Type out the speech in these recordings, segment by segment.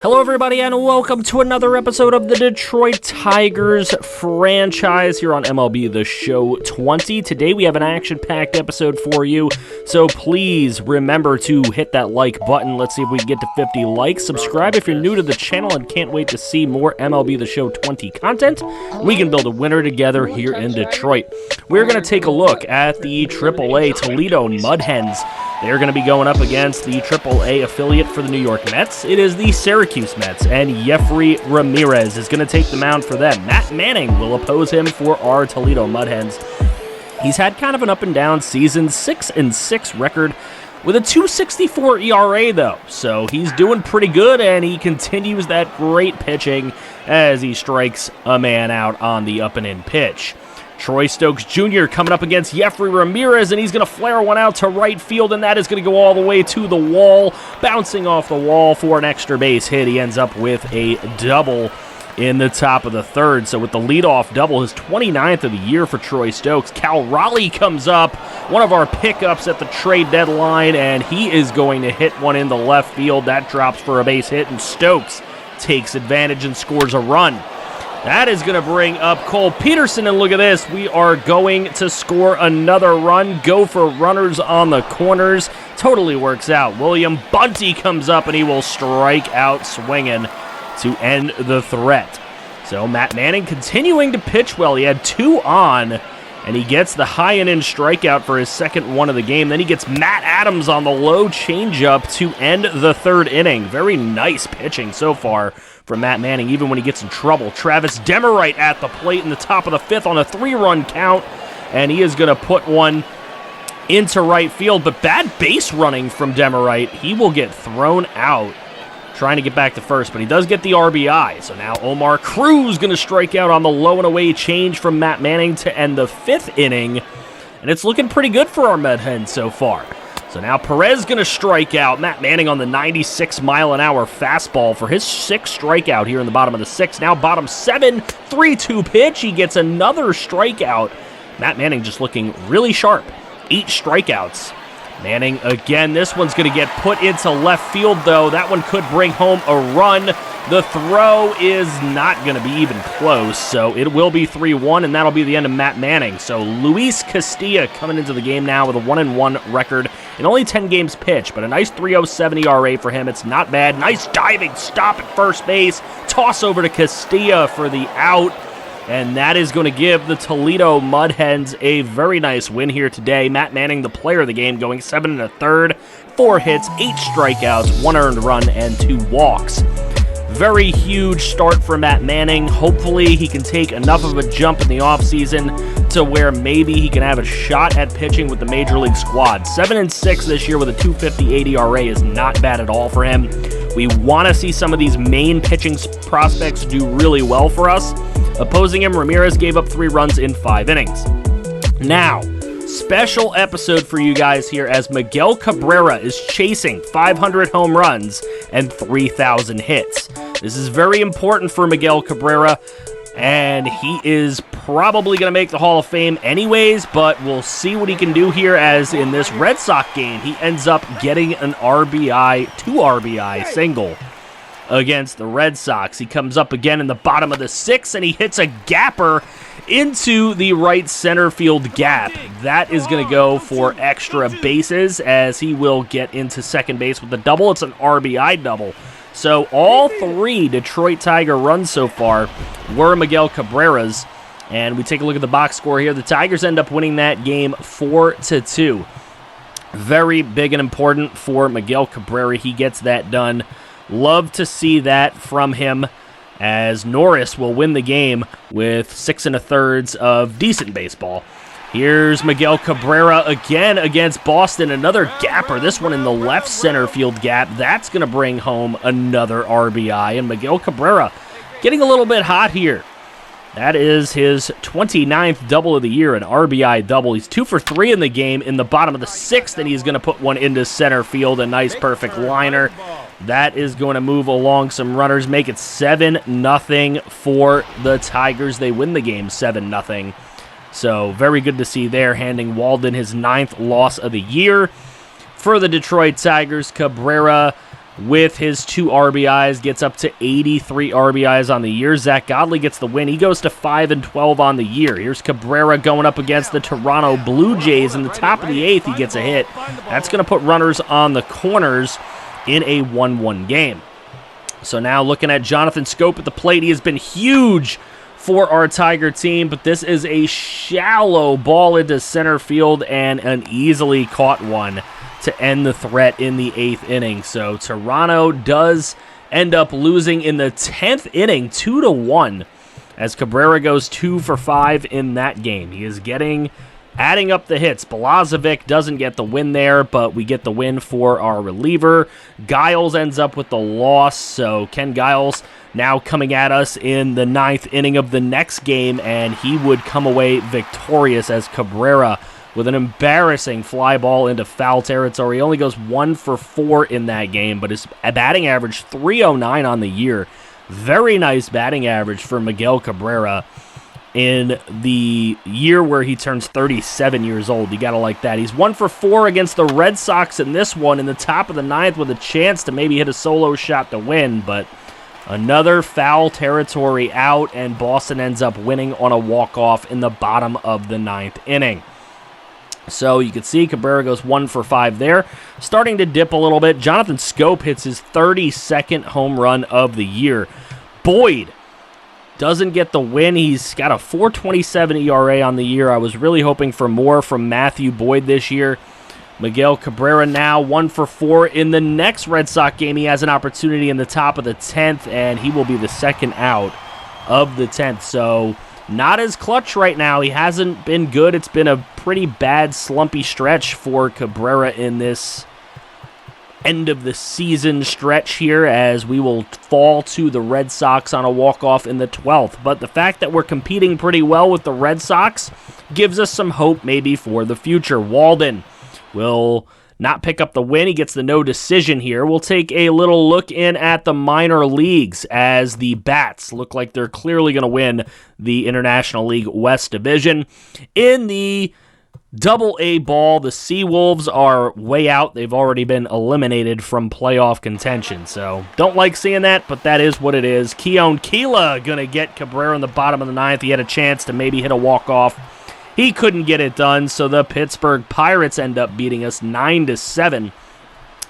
Hello everybody and welcome to another episode of the Detroit Tigers franchise here on MLB The Show 20. Today we have an action-packed episode for you, so please remember to hit that like button. Let's see if we can get to 50 likes. Subscribe if you're new to the channel and can't wait to see more MLB The Show 20 content. We can build a winner together here in Detroit. We're going to take a look at the AAA Toledo Mud Hens. They're going to be going up against the AAA affiliate for the New York Mets. It is the Syracuse Mets, and Jeffrey Ramirez is going to take the mound for them. Matt Manning will oppose him for our Toledo Mud Hens. He's had kind of an up-and-down season, 6-6 record with a 2.64 ERA, though. So he's doing pretty good, and he continues that great pitching as he strikes a man out on the up-and-in pitch. Troy Stokes Jr. coming up against Jeffrey Ramirez, and he's going to flare one out to right field, and that is going to go all the way to the wall, bouncing off the wall for an extra base hit. He ends up with a double in the top of the third. So with the leadoff double, his 29th of the year for Troy Stokes. Cal Raleigh comes up, one of our pickups at the trade deadline, and he is going to hit one in the left field. That drops for a base hit, and Stokes takes advantage and scores a run. That is going to bring up Cole Peterson, and look at this. We are going to score another run, go for runners on the corners. Totally works out. William Bunty comes up, and he will strike out swinging to end the threat. So Matt Manning continuing to pitch well. He had 2 on, and he gets the high and in strikeout for his second one of the game. Then he gets Matt Adams on the low changeup to end the third inning. Very nice pitching so far from Matt Manning, even when he gets in trouble. Travis Demerite at the plate in the top of the 5th on a 3-run count, and he is going to put one into right field, but bad base running from Demerite. He will get thrown out trying to get back to first, but he does get the RBI. So now Omar Cruz going to strike out on the low and away change from Matt Manning to end the 5th inning, and it's looking pretty good for our Mud Hens so far. So now Perez going to strike out. Matt Manning on the 96-mile-an-hour fastball for his 6th strikeout here in the bottom of the 6th. Now bottom 7, 3-2 pitch. He gets another strikeout. Matt Manning just looking really sharp. 8 strikeouts. Manning again. This one's going to get put into left field, though. That one could bring home a run. The throw is not going to be even close, so it will be 3-1, and that'll be the end of Matt Manning. So Luis Castilla coming into the game now with a 1-1 record in only 10 games pitched, but a nice 3.07 ERA for him. It's not bad. Nice diving stop at first base. Toss over to Castilla for the out. And that is going to give the Toledo Mud Hens a very nice win here today. Matt Manning, the player of the game, going 7 1/3, 4 hits, 8 strikeouts, 1 earned run, and 2 walks. Very huge start for Matt Manning. Hopefully he can take enough of a jump in the offseason to where maybe he can have a shot at pitching with the Major League squad. 7-6 this year with a 2.58 ERA is not bad at all for him. We want to see some of these main pitching prospects do really well for us. Opposing him, Ramirez gave up 3 runs in 5 innings. Now, special episode for you guys here as Miguel Cabrera is chasing 500 home runs and 3,000 hits. This is very important for Miguel Cabrera, and he is probably going to make the Hall of Fame anyways, but we'll see what he can do here as in this Red Sox game, he ends up getting an RBI, 2 RBI single against the Red Sox. He comes up again in the bottom of the 6th, and he hits a gapper into the right center field gap. That is going to go for extra bases as he will get into second base with a double. It's an RBI double. So all 3 Detroit Tiger runs so far were Miguel Cabrera's. And we take a look at the box score here. The Tigers end up winning that game 4-2. Very big and important for Miguel Cabrera. He gets that done. Love to see that from him, as Norris will win the game with 6 1/3 of decent baseball. Here's Miguel Cabrera again against Boston. Another gapper, this one in the left center field gap. That's going to bring home another RBI, and Miguel Cabrera getting a little bit hot here. That is his 29th double of the year, an RBI double. He's 2 for 3 in the game in the bottom of the 6th, and he's going to put one into center field, a nice perfect liner. That is going to move along some runners, make it 7-0 for the Tigers. They win the game 7-0. So very good to see there, handing Walden his 9th loss of the year. For the Detroit Tigers, Cabrera with his 2 RBIs, gets up to 83 RBIs on the year. Zach Godley gets the win. He goes to 5-12 on the year. Here's Cabrera going up against the Toronto Blue Jays. In the top of the 8th, he gets a hit. That's going to put runners on the corners in a 1-1 game. So now looking at Jonathan Scope at the plate, he has been huge for our Tiger team, but this is a shallow ball into center field and an easily caught one to end the threat in the 8th inning. So Toronto does end up losing in the 10th inning 2-1 as Cabrera goes 2 for 5 in that game. He is adding up the hits. Balazovic doesn't get the win there, but we get the win for our reliever. Giles ends up with the loss, so Ken Giles now coming at us in the 9th inning of the next game, and he would come away victorious as Cabrera with an embarrassing fly ball into foul territory. He only goes 1 for 4 in that game, but his batting average, .309 on the year. Very nice batting average for Miguel Cabrera in the year where he turns 37 years old. You got to like that. He's 1 for 4 against the Red Sox in this one in the top of the 9th with a chance to maybe hit a solo shot to win, but another foul territory out, and Boston ends up winning on a walk-off in the bottom of the 9th inning. So you can see Cabrera goes 1 for 5 there. Starting to dip a little bit. Jonathan Scope hits his 32nd home run of the year. Boyd doesn't get the win. He's got a .427 ERA on the year. I was really hoping for more from Matthew Boyd this year. Miguel Cabrera now 1 for 4. In the next Red Sox game, he has an opportunity in the top of the 10th, and he will be the second out of the 10th. So not as clutch right now. He hasn't been good. It's been a pretty bad, slumpy stretch for Cabrera in this end of the season stretch here, as we will fall to the Red Sox on a walk-off in the 12th. But the fact that we're competing pretty well with the Red Sox gives us some hope maybe for the future. Walden will not pick up the win. He gets the no decision here. We'll take a little look in at the minor leagues as the Bats look like they're clearly going to win the International League West Division. In the AA ball, the Seawolves are way out. They've already been eliminated from playoff contention. So don't like seeing that, but that is what it is. Keon Keela going to get Cabrera in the bottom of the 9th. He had a chance to maybe hit a walk-off. He couldn't get it done, so the Pittsburgh Pirates end up beating us 9-7.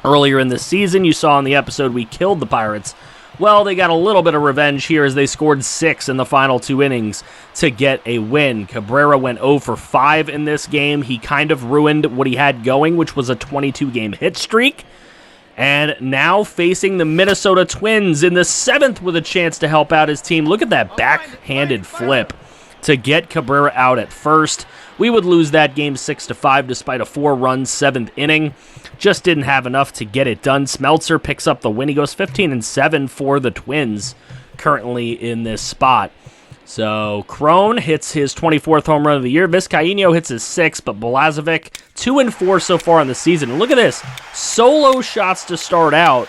Earlier in the season, you saw in the episode we killed the Pirates. Well, they got a little bit of revenge here as they scored 6 in the final 2 innings to get a win. Cabrera went 0 for 5 in this game. He kind of ruined what he had going, which was a 22-game hit streak. And now facing the Minnesota Twins in the 7th with a chance to help out his team. Look at that backhanded flip to get Cabrera out at first. We would lose that game 6-5 despite a 4-run 7th inning. Just didn't have enough to get it done. Smeltzer picks up the win. He goes 15-7 for the Twins currently in this spot. So Crone hits his 24th home run of the year. Vizcaino hits his 6th, but Balazovic 2-4 so far in the season. And look at this. Solo shots to start out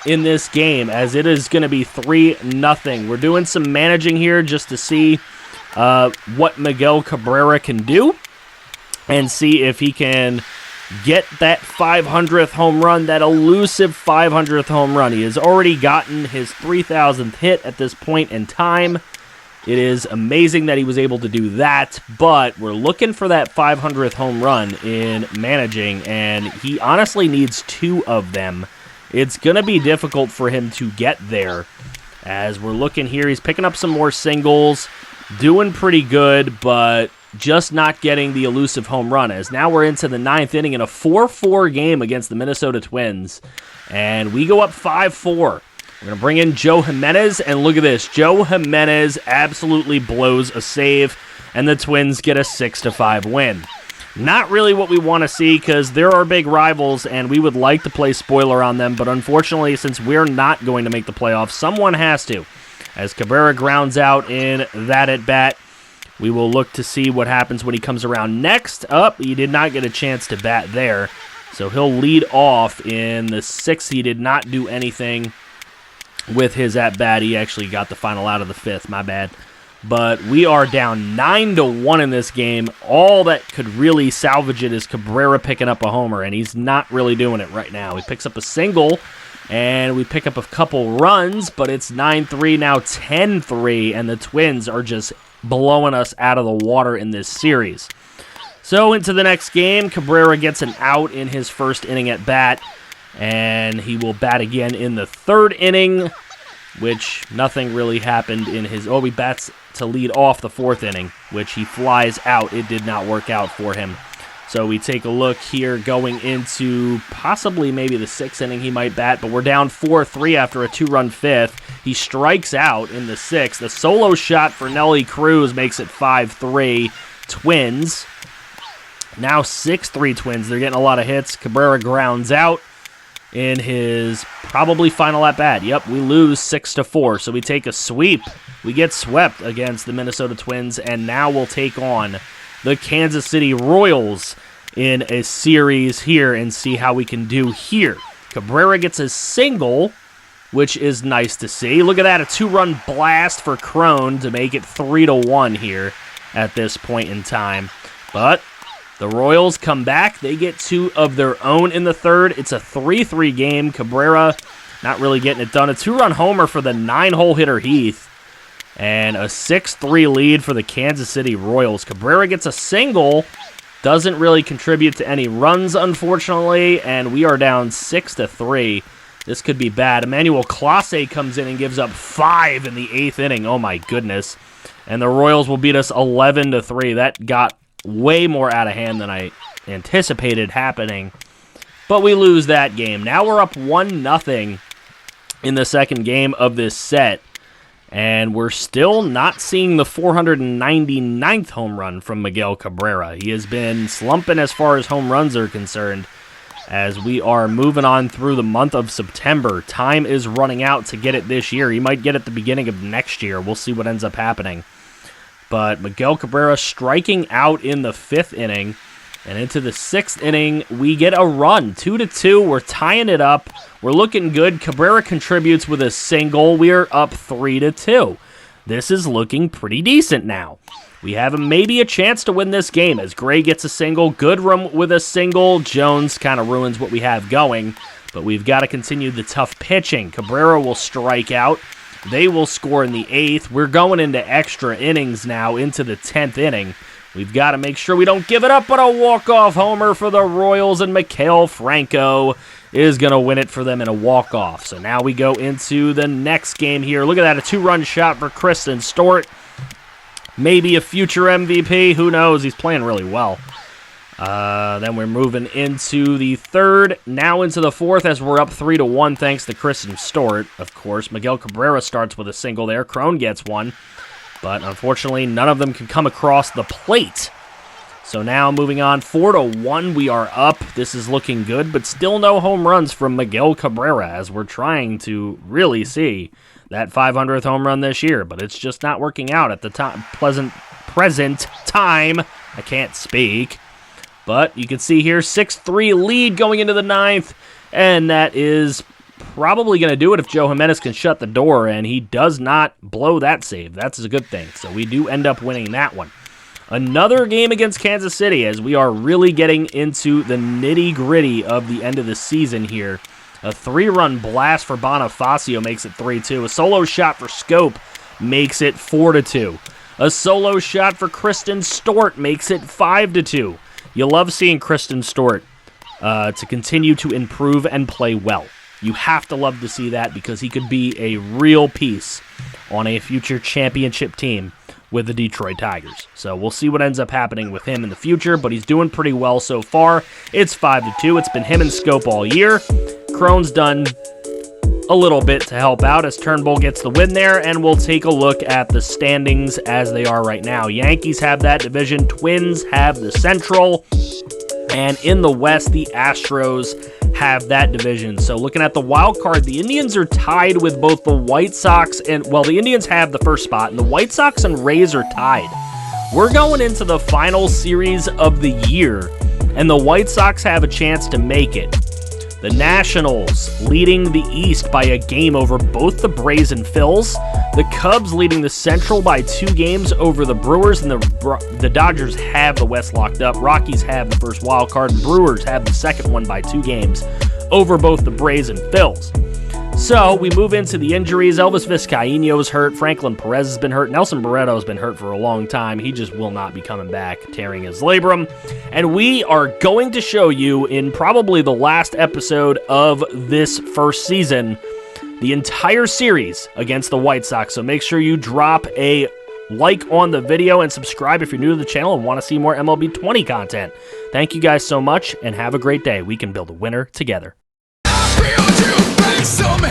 in this game as it is going to be 3-0. We're doing some managing here just to see what Miguel Cabrera can do and see if he can get that 500th home run, that elusive 500th home run. He has already gotten his 3,000th hit at this point in time. It is amazing that he was able to do that, but we're looking for that 500th home run in managing, and he honestly needs 2 of them. It's going to be difficult for him to get there. As we're looking here, he's picking up some more singles, doing pretty good, but just not getting the elusive home run, as now we're into the 9th inning in a 4-4 game against the Minnesota Twins, and we go up 5-4. We're going to bring in Joe Jimenez, and look at this. Joe Jimenez absolutely blows a save, and the Twins get a 6-5 win. Not really what we want to see, because they're our big rivals, and we would like to play spoiler on them, but unfortunately, since we're not going to make the playoffs, someone has to. As Cabrera grounds out in that at-bat, we will look to see what happens when he comes around next up. He did not get a chance to bat there, so he'll lead off in the 6th. He did not do anything with his at-bat. He actually got the final out of the 5th, my bad. But we are down 9-1 in this game. All that could really salvage it is Cabrera picking up a homer, and he's not really doing it right now. He picks up a single And we pick up a couple runs, but it's 9-3, now 10-3, and the Twins are just blowing us out of the water in this series. So into the next game, Cabrera gets an out in his first inning at bat, and he will bat again in the third inning, which nothing really happened in his... Oh, he bats to lead off the fourth inning, which he flies out. It did not work out for him. So we take a look here going into possibly maybe the sixth inning he might bat, but we're down 4-3 after a two-run fifth. He strikes out in the sixth. The solo shot for Nelly Cruz makes it 5-3 Twins. Now 6-3 Twins. They're getting a lot of hits. Cabrera grounds out in his probably final at-bat. Yep, we lose 6-4, so we take a sweep. We get swept against the Minnesota Twins, and now we'll take on the Kansas City Royals in a series here and see how we can do here. Cabrera gets a single, which is nice to see. Look at that, a two-run blast for Crone to make it 3-1 here at this point in time. But the Royals come back. They get two of their own in the third. It's a 3-3 game. Cabrera not really getting it done. A two-run homer for the 9-hole hitter Heath. And a 6-3 lead for the Kansas City Royals. Cabrera gets a single. Doesn't really contribute to any runs, unfortunately. And we are down 6-3. This could be bad. Emmanuel Clase comes in and gives up 5 in the 8th inning. Oh, my goodness. And the Royals will beat us 11-3. That got way more out of hand than I anticipated happening. But we lose that game. Now we're up 1-0 in the second game of this set. And we're still not seeing the 499th home run from Miguel Cabrera. He has been slumping as far as home runs are concerned as we are moving on through the month of September. Time is running out to get it this year. He might get it at the beginning of next year. We'll see what ends up happening. But Miguel Cabrera striking out in the 5th inning. And into the 6th inning, we get a run. 2-2. We're tying it up. We're looking good. Cabrera contributes with a single. We're up 3-2. This is looking pretty decent now. We have maybe a chance to win this game as Gray gets a single. Goodrum with a single. Jones kind of ruins what we have going. But we've got to continue the tough pitching. Cabrera will strike out. They will score in the 8th. We're going into extra innings now, into the 10th inning. We've got to make sure we don't give it up, but a walk-off homer for the Royals, and Maikel Franco is going to win it for them in a walk-off. So now we go into the next game here. Look at that, a two-run shot for Kristen Stewart. Maybe a future MVP. Who knows? He's playing really well. Then we're moving into the third, now into the fourth as we're up 3-1 thanks to Kristen Stewart, of course. Miguel Cabrera starts with a single there. Crone gets one. But unfortunately, none of them can come across the plate. So now moving on, 4-1, we are up. This is looking good, but still no home runs from Miguel Cabrera as we're trying to really see that 500th home run this year. But it's just not working out at the present time. I can't speak. But you can see here, 6-3 lead going into the 9th. And that is probably going to do it if Joe Jimenez can shut the door, and he does not blow that save. That's a good thing. So we do end up winning that one. Another game against Kansas City as we are really getting into the nitty-gritty of the end of the season here. A 3-run blast for Bonifacio makes it 3-2. A solo shot for Scope makes it 4-2. A solo shot for Kristen Stewart makes it 5-2. You love seeing Kristen Stewart to continue to improve and play well. You have to love to see that because he could be a real piece on a future championship team with the Detroit Tigers. So we'll see what ends up happening with him in the future, but he's doing pretty well so far. It's 5-2. It's been him and Scope all year. Crone's done a little bit to help out as Turnbull gets the win there, and we'll take a look at the standings as they are right now. Yankees have that division. Twins have the Central. And in the West, the Astros have that division. So looking at the wild card, the Indians are tied with both the White Sox and, well, the Indians have the first spot, and the White Sox and Rays are tied. We're going into the final series of the year, and the White Sox have a chance to make it. The Nationals leading the East by a game over both the Braves and Phils. The Cubs leading the Central by 2 games over the Brewers, and the Dodgers have the West locked up. Rockies have the first wild card. Brewers have the second one by 2 games over both the Braves and Phils. So we move into the injuries. Elvis Vizcaíno is hurt. Franklin Perez has been hurt. Nelson Barreto has been hurt for a long time. He just will not be coming back, tearing his labrum. And we are going to show you in probably the last episode of this first season the entire series against the White Sox. So make sure you drop a like on the video and subscribe if you're new to the channel and want to see more MLB 20 content. Thank you guys so much and have a great day. We can build a winner together. Some